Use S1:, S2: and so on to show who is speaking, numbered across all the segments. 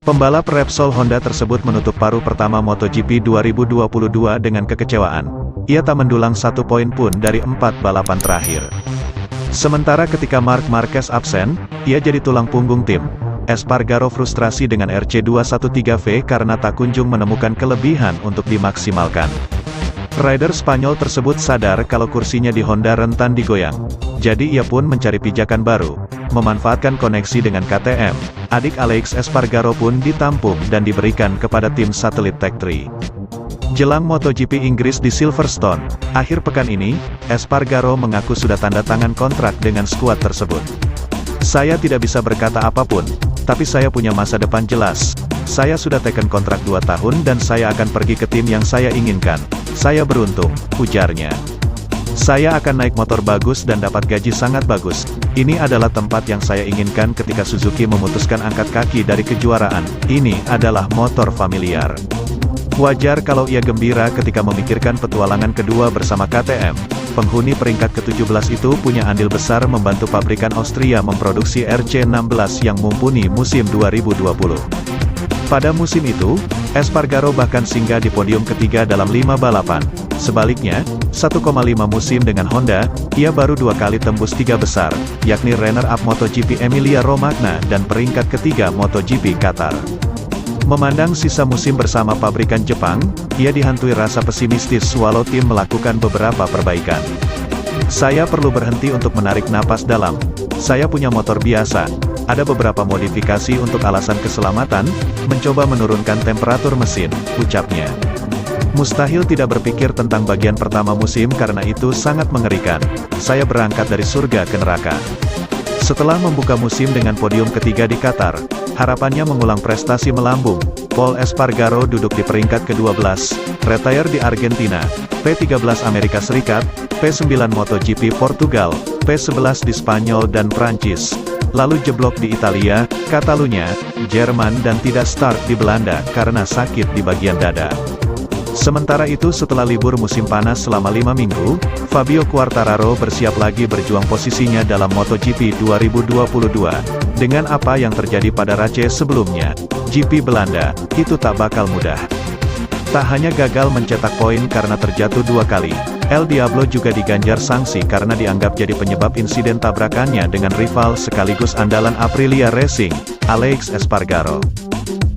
S1: Pembalap Repsol Honda tersebut menutup paruh pertama MotoGP 2022 dengan kekecewaan. Ia tak mendulang 1 poin pun dari 4 balapan terakhir. Sementara ketika Marc Marquez absen, ia jadi tulang punggung tim. Espargaro frustrasi dengan RC213V karena tak kunjung menemukan kelebihan untuk dimaksimalkan. Rider Spanyol tersebut sadar kalau kursinya di Honda rentan digoyang. Jadi ia pun mencari pijakan baru, memanfaatkan koneksi dengan KTM. Adik Alex Espargaro pun ditampung dan diberikan kepada tim satelit Tech3. Jelang MotoGP Inggris di Silverstone, akhir pekan ini, Espargaro mengaku sudah tanda tangan kontrak dengan skuad tersebut. Saya tidak bisa berkata apapun, tapi saya punya masa depan jelas. Saya sudah teken kontrak 2 tahun dan saya akan pergi ke tim yang saya inginkan. Saya beruntung, ujarnya. Saya akan naik motor bagus dan dapat gaji sangat bagus. Ini adalah tempat yang saya inginkan ketika Suzuki memutuskan angkat kaki dari kejuaraan. Ini adalah motor familiar. Wajar kalau ia gembira ketika memikirkan petualangan kedua bersama KTM. Penghuni peringkat ke-17 itu punya andil besar membantu pabrikan Austria memproduksi RC16 yang mumpuni musim 2020. Pada musim itu, Espargaro bahkan singgah di podium ketiga dalam 5 balapan. Sebaliknya, 1,5 musim dengan Honda, ia baru 2 kali tembus 3 besar, yakni runner-up MotoGP Emilia-Romagna dan peringkat ketiga MotoGP Qatar. Memandang sisa musim bersama pabrikan Jepang, ia dihantui rasa pesimistis walau tim melakukan beberapa perbaikan. Saya perlu berhenti untuk menarik napas dalam. Saya punya motor biasa. Ada beberapa modifikasi untuk alasan keselamatan, mencoba menurunkan temperatur mesin, ucapnya. Mustahil tidak berpikir tentang bagian pertama musim karena itu sangat mengerikan. Saya berangkat dari surga ke neraka. Setelah membuka musim dengan podium ketiga di Qatar, harapannya mengulang prestasi melambung. Pol Espargaro duduk di peringkat ke-12, retire di Argentina, P13 Amerika Serikat, P9 MotoGP Portugal, P11 di Spanyol dan Prancis. Lalu jeblok di Italia, Catalunya, Jerman dan tidak start di Belanda karena sakit di bagian dada. Sementara itu setelah libur musim panas selama 5 minggu, Fabio Quartararo bersiap lagi berjuang posisinya dalam MotoGP 2022. Dengan apa yang terjadi pada Race sebelumnya, GP Belanda, itu tak bakal mudah. Tak hanya gagal mencetak poin karena terjatuh 2 kali, El Diablo juga diganjar sanksi karena dianggap jadi penyebab insiden tabrakannya dengan rival sekaligus andalan Aprilia Racing, Alex Espargaro.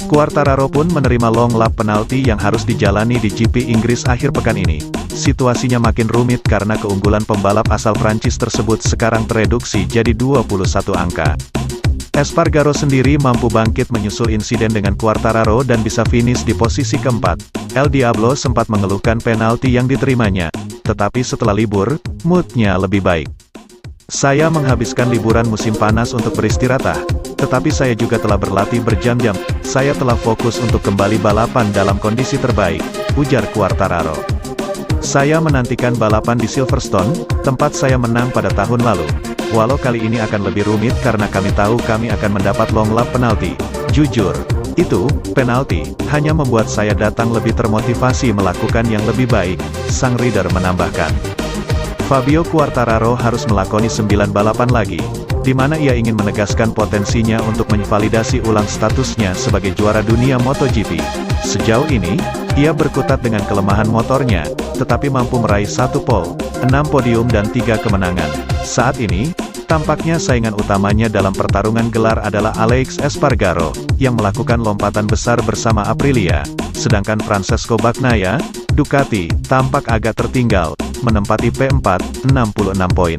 S1: Quartararo pun menerima long lap penalti yang harus dijalani di GP Inggris akhir pekan ini. Situasinya makin rumit karena keunggulan pembalap asal Prancis tersebut sekarang tereduksi jadi 21 angka. Espargaro sendiri mampu bangkit menyusul insiden dengan Quartararo dan bisa finish di posisi keempat. El Diablo sempat mengeluhkan penalti yang diterimanya, tetapi setelah libur, moodnya lebih baik. Saya menghabiskan liburan musim panas untuk beristirahat, tetapi saya juga telah berlatih berjam-jam. Saya telah fokus untuk kembali balapan dalam kondisi terbaik, ujar Quartararo. Saya menantikan balapan di Silverstone, tempat saya menang pada tahun lalu. Walau kali ini akan lebih rumit karena kami tahu kami akan mendapat long lap penalti. Jujur, itu, penalti, hanya membuat saya datang lebih termotivasi melakukan yang lebih baik, sang rider menambahkan. Fabio Quartararo harus melakoni 9 balapan lagi, di mana ia ingin menegaskan potensinya untuk menvalidasi ulang statusnya sebagai juara dunia MotoGP. Sejauh ini, ia berkutat dengan kelemahan motornya, tetapi mampu meraih 1 pole, 6 podium dan 3 kemenangan. Saat ini, tampaknya saingan utamanya dalam pertarungan gelar adalah Alex Espargaro, yang melakukan lompatan besar bersama Aprilia, sedangkan Francesco Bagnaia, Ducati, tampak agak tertinggal, menempati P4, 66 poin.